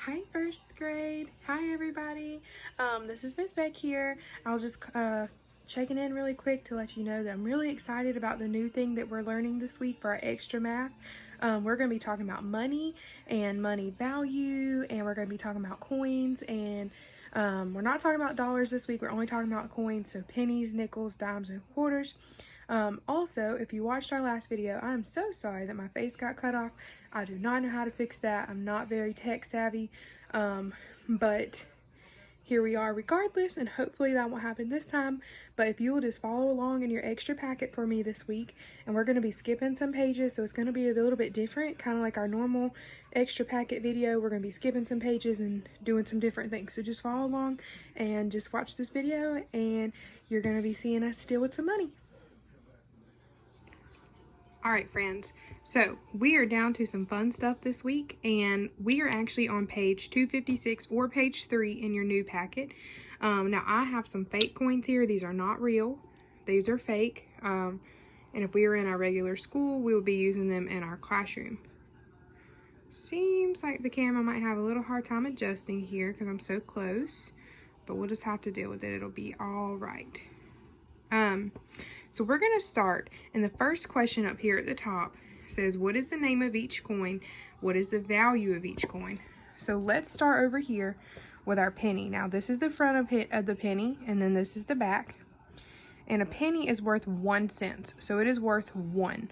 Hi, first grade. Hi, everybody. This is Miss Beck here. I was just checking in really quick to let you know that I'm really excited about the new thing that we're learning this week for our extra math. We're going to be talking about money and money value, and we're going to be talking about coins, and we're not talking about dollars this week. We're only talking about coins, so pennies, nickels, dimes, and quarters. Also, if you watched our last video, I am so sorry that my face got cut off. I do not know how to fix that. I'm not very tech savvy, but here we are regardless, and hopefully that won't happen this time. But if you will just follow along in your extra packet for me this week, and we're going to be skipping some pages, so it's going to be a little bit different, kind of like our normal extra packet video. We're going to be skipping some pages and doing some different things. So just follow along and just watch this video, and you're going to be seeing us deal with some money. All right, friends, so we are down to some fun stuff this week, and we are actually on page 256 or page 3 in your new packet. Now, I have some fake coins here. These are not real. These are fake, and if we were in our regular school, we would be using them in our classroom. Seems like the camera might have a little hard time adjusting here because I'm so close, but we'll just have to deal with it. It'll be all right. So we're going to start, and the first question up here at the top says, what is the name of each coin? What is the value of each coin? So let's start over here with our penny. Now this is the front of the penny, and then this is the back. And a penny is worth 1 cent, so it is worth 1.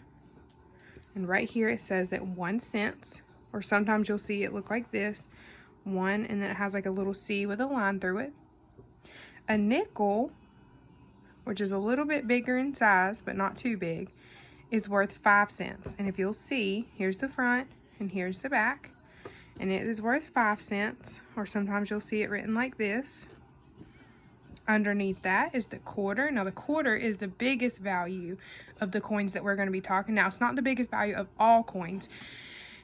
And right here it says that 1 cent, or sometimes you'll see it look like this, 1, and then it has like a little C with a line through it. A nickel, which is a little bit bigger in size, but not too big, is worth 5 cents. And if you'll see, here's the front and here's the back, and it is worth 5 cents, or sometimes you'll see it written like this. Underneath that is the quarter. Now the quarter is the biggest value of the coins that we're going to be talking. Now it's not the biggest value of all coins,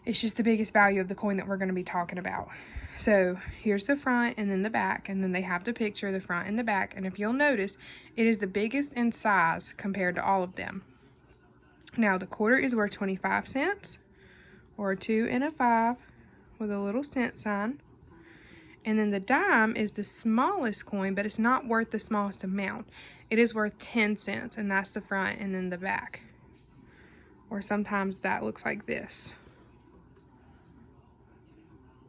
it's just the biggest value of the coin that we're going to be talking about. So here's the front and then the back, and then they have the picture of the front and the back, and if you'll notice, it is the biggest in size compared to all of them. Now the quarter is worth 25 cents, or a 2 and a 5 with a little cent sign. And then the dime is the smallest coin, but it's not worth the smallest amount. It is worth 10 cents, and that's the front and then the back. Or sometimes that looks like this.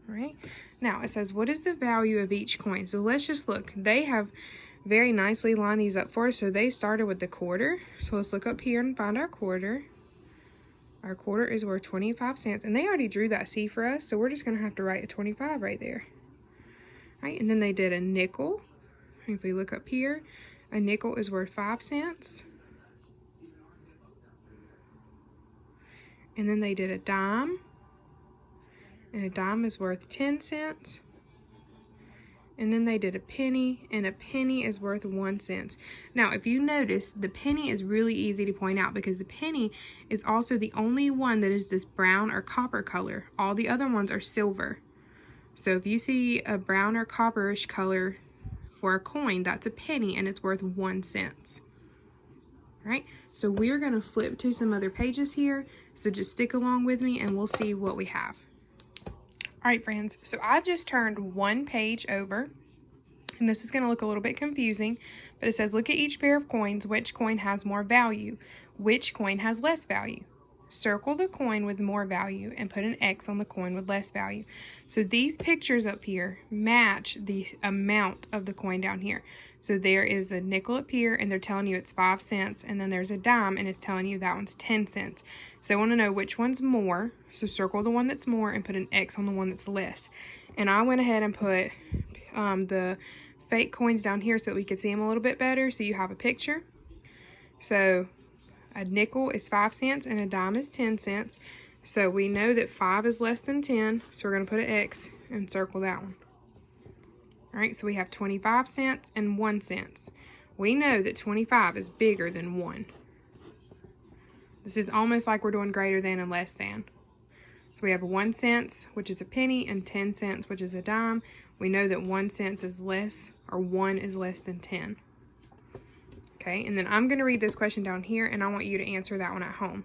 Right? Now it says, what is the value of each coin? So let's just look. They have very nicely lined these up for us. So they started with the quarter. So let's look up here and find our quarter. Our quarter is worth 25 cents. And they already drew that C for us. So we're just going to have to write a 25 right there. Right? And then they did a nickel. If we look up here, a nickel is worth 5 cents. And then they did a dime. And a dime is worth 10 cents. And then they did a penny, and a penny is worth 1 cent. Now, if you notice, the penny is really easy to point out because the penny is also the only one that is this brown or copper color. All the other ones are silver. So if you see a brown or copperish color for a coin, that's a penny, and it's worth 1 cent. Right? So we're going to flip to some other pages here. So just stick along with me, and we'll see what we have. All right, friends, so I just turned one page over, and this is going to look a little bit confusing, but it says, look at each pair of coins. Which coin has more value? Which coin has less value? Circle the coin with more value and put an X on the coin with less value. So these pictures up here match the amount of the coin down here. So there is a nickel up here, and they're telling you it's 5 cents, and then there's a dime, and it's telling you that one's 10 cents. So they want to know which one's more, so circle the one that's more and put an X on the one that's less. And I went ahead and put the fake coins down here so that we could see them a little bit better, so you have a picture. So a nickel is 5 cents and a dime is 10 cents. So we know that 5 is less than 10, so we're going to put an X and circle that one. All right, so we have 25 cents and 1 cent. We know that 25 is bigger than 1. This is almost like we're doing greater than and less than. So we have 1 cent, which is a penny, and 10 cents, which is a dime. We know that 1 cent is less, or 1 is less than 10. Okay, and then I'm going to read this question down here, and I want you to answer that one at home.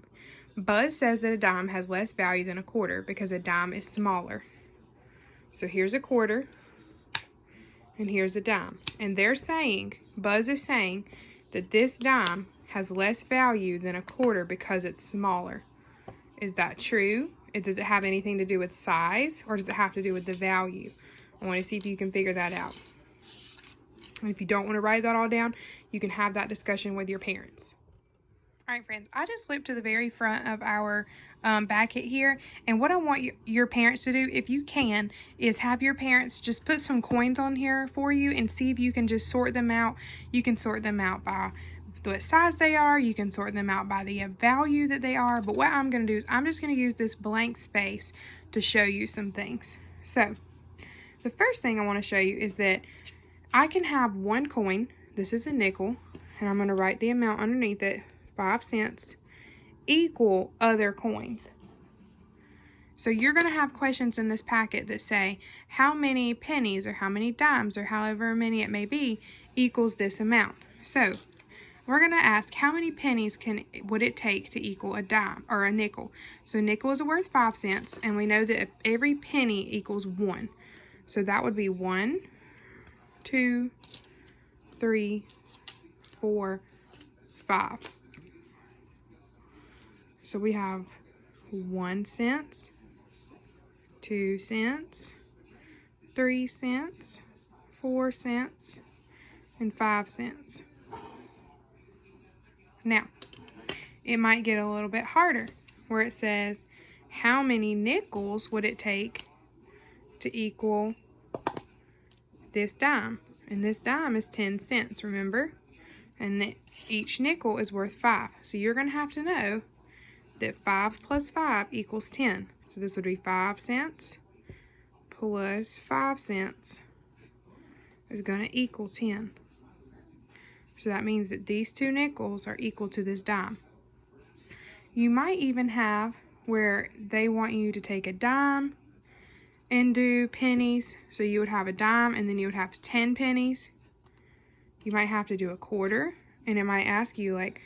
Buzz says that a dime has less value than a quarter because a dime is smaller. So here's a quarter, and here's a dime. And they're saying, Buzz is saying, that this dime has less value than a quarter because it's smaller. Is that true? Does it have anything to do with size, or does it have to do with the value? I want to see if you can figure that out. And if you don't want to write that all down, you can have that discussion with your parents. All right, friends, I just flipped to the very front of our packet here, and what I want your parents to do, if you can, is have your parents just put some coins on here for you and see if you can just sort them out. You can sort them out by what size they are. You can sort them out by the value that they are. But what I'm going to do is I'm just going to use this blank space to show you some things. So the first thing I want to show you is that I can have one coin. This is a nickel, and I'm going to write the amount underneath it, 5 cents, equal other coins. So you're going to have questions in this packet that say how many pennies or how many dimes or however many it may be equals this amount. So we're going to ask how many pennies would it take to equal a dime or a nickel. So nickel is worth 5 cents, and we know that every penny equals 1. So that would be 1, 2, 3, 4, 5. So we have 1 cent, 2 cents, 3 cents, 4 cents, and 5 cents. Now, it might get a little bit harder where it says, how many nickels would it take to equal this dime? And this dime is 10 cents, remember? And each nickel is worth 5. So you're going to have to know that 5 plus 5 equals 10. So this would be 5 cents plus 5 cents is going to equal 10. So that means that these 2 nickels are equal to this dime. You might even have where they want you to take a dime and do pennies. So you would have a dime and then you would have 10 pennies. You might have to do a quarter, and it might ask you like,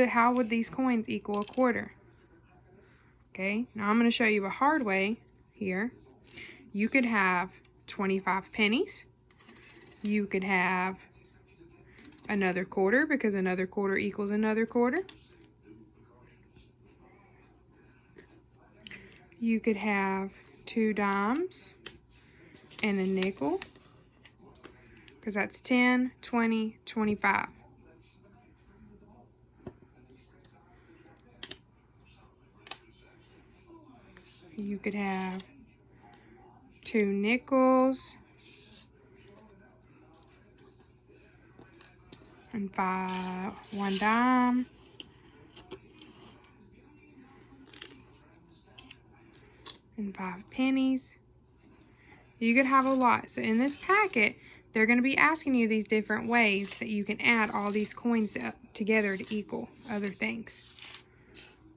how would these coins equal a quarter? Okay, now I'm going to show you a hard way here. You could have 25 pennies. You could have another quarter, because another quarter equals another quarter. You could have 2 dimes and a nickel, because that's 10, 20, 25. You could have 2 nickels and 1 dime and 5 pennies. You could have a lot. So in this packet, they're going to be asking you these different ways that you can add all these coins together to equal other things.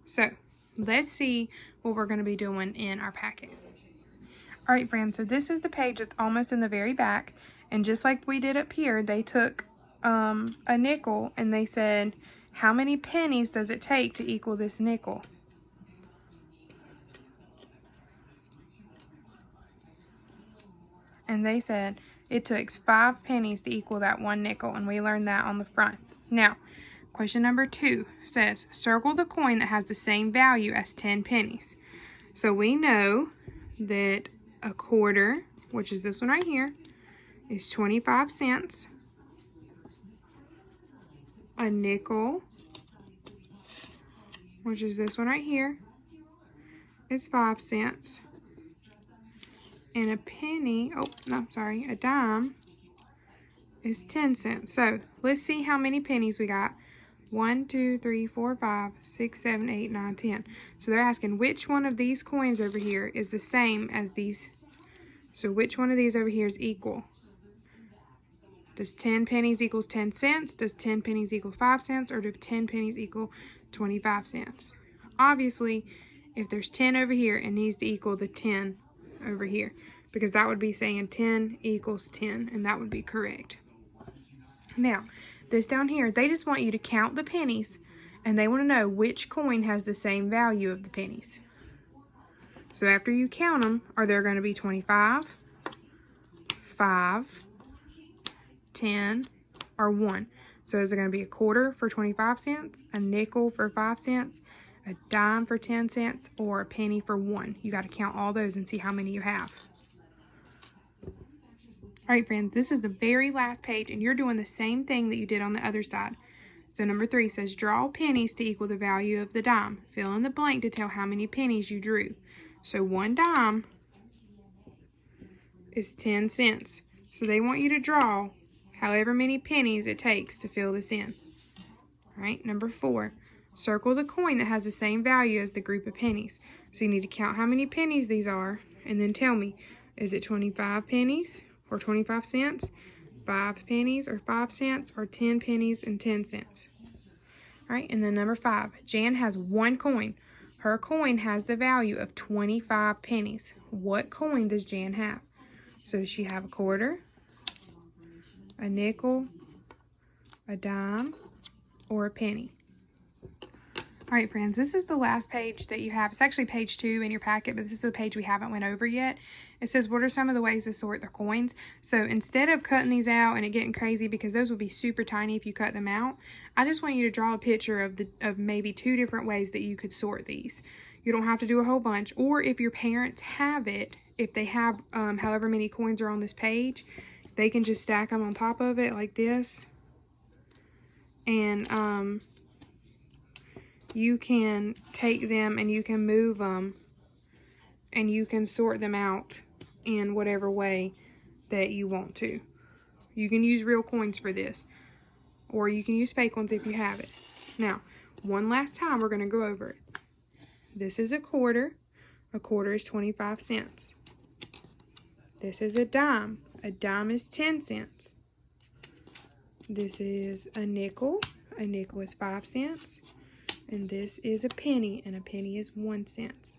So let's see what we're going to be doing in our packet. All right, friends, so this is the page that's almost in the very back. And just like we did up here, they took a nickel and they said, how many pennies does it take to equal this nickel? And they said it took 5 pennies to equal that 1 nickel, and we learned that on the front. Now, question number 2 says, circle the coin that has the same value as 10 pennies. So we know that a quarter, which is this one right here, is 25 cents. A nickel, which is this one right here, is 5 cents. And a penny, a dime is 10 cents. So let's see how many pennies we got. 1, 2, 3, 4, 5, 6, 7, 8, 9, 10. So they're asking which one of these coins over here is the same as these. So which one of these over here is equal? Does 10 pennies equals 10 cents? Does 10 pennies equal 5 cents? Or do 10 pennies equal 25 cents? Obviously, if there's 10 over here, it needs to equal the 10 over here, because that would be saying 10 equals 10, and that would be correct. Now, this down here, they just want you to count the pennies, and they want to know which coin has the same value of the pennies. So after you count them, are there going to be 25 5, 10, or 1. So is it going to be a quarter for 25 cents, a nickel for 5 cents, a dime for 10 cents, or a penny for 1? You got to count all those and see how many you have. All right, friends, this is the very last page, and you're doing the same thing that you did on the other side. So number 3 says, draw pennies to equal the value of the dime. Fill in the blank to tell how many pennies you drew. So 1 dime is 10 cents. So they want you to draw however many pennies it takes to fill this in. All right, number 4, circle the coin that has the same value as the group of pennies. So you need to count how many pennies these are, and then tell me, is it 25 pennies or 25 cents, 5 pennies or 5 cents, or 10 pennies and 10 cents? All right, and then number 5, Jan has 1 coin. Her coin has the value of 25 pennies. What coin does Jan have? So does she have a quarter, a nickel, a dime, or a penny? All right, friends, this is the last page that you have. It's actually page 2 in your packet, but this is the page we haven't went over yet. It says, what are some of the ways to sort the coins? So instead of cutting these out and it getting crazy, because those would be super tiny if you cut them out, I just want you to draw a picture of maybe 2 different ways that you could sort these. You don't have to do a whole bunch, or if your parents have it, if they have however many coins are on this page, they can just stack them on top of it like this. And you can take them and you can move them and you can sort them out in whatever way that you want to. You can use real coins for this, or you can use fake ones if you have it. Now, one last time we're going to go over it. This is a quarter. A quarter is 25 cents. This is a dime. A dime is 10 cents. This is a nickel. A nickel is 5 cents. And this is a penny, and a penny is 1 cent.